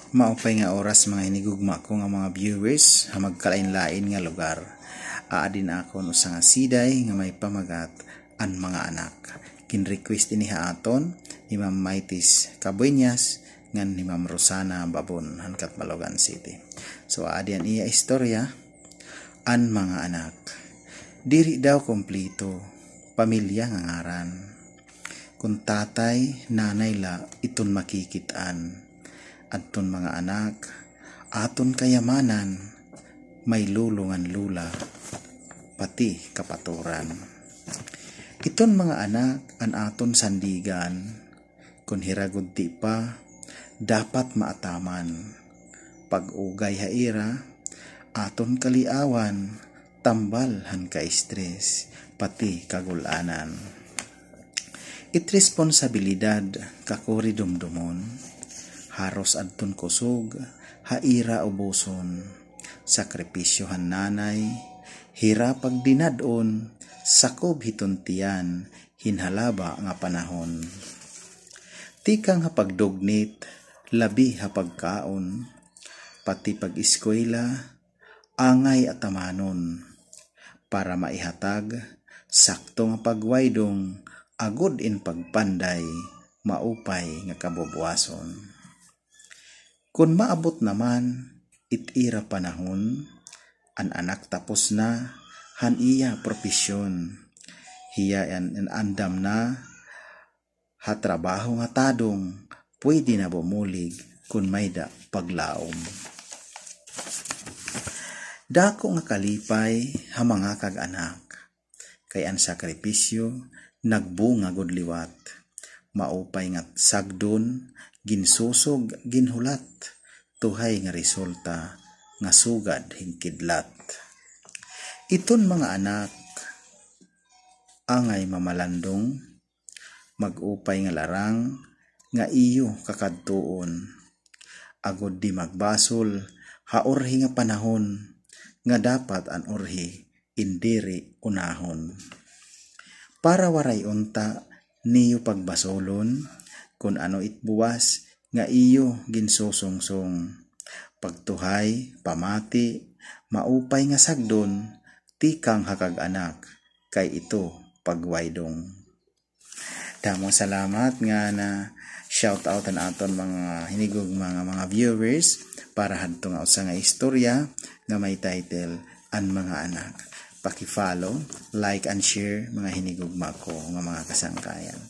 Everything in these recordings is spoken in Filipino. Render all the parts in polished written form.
Maupay nga oras mga hinigugma ko nga mga viewers ha magkalain-lain nga lugar. Aadin ako no sa nga siday nga may pamagat an mga anak. Kin-request ini aton ni Ma'am Maitis Cabueñas ngan ni Ma'am Rosana Babon hankat Malogan City. So aadian iya istorya an mga anak. Diri daw kompleto pamilya nga ngaran. Kung tatay, nanay la iton makikitaan. Aton mga anak, aton kayamanan, may lulungan lula, pati kapaturan. Iton mga anak, an aton sandigan, kung hiragod di pa, dapat maataman. Pag-ugay haira, aton kaliawan, tambal han ka-stress, pati kagulanan. It-responsibilidad kakuri dumdumon, haros adton kusog, haira ubuson, sakripisyohan nanay, hira pagdinadon, sakob hituntian, hinhalaba nga panahon. Tikang hapagdugnit, labi hapagkaon, pati pag-eskwela, angay atamanon, para maihatag, sakto nga pagwaydong, agud in pagpanday, maupay nga kabubuason. Kung maabot naman, itira panahon, an anak tapos na, han iya profesyon, hiya an andam na, hatrabaho nga tadong, pwede na bumulig, kung may da paglaom. Dako nga kalipay, ha mga kag-anak, kay an sakripisyo, nagbunga gud liwat, maupay nga sagdon, ginsusog, ginhulat, tuhay nga resulta, nga sugad hingkidlat. Iton mga anak, angay mamalandong, mag-upay nga larang, nga iyo kakadtuon, agod di magbasol, haorhi nga panahon, nga dapat an orhi, indiri unahon. Para waray unta, niyo pagbasolon, kung ano itbuwas, nga iyo ginsusungsong. Pagtuhay, pamati, maupay nga sagdon, tikang hakag-anak, kay ito pagwaydong. Damong salamat nga na shout out na aton mga hinigog mga viewers para hadto nga usa nga istorya nga may title An Mga Anak. Paki-follow, like and share mga hinigugma ko nga mga kasangkayan.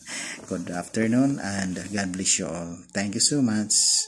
Good afternoon and God bless you all. Thank you so much.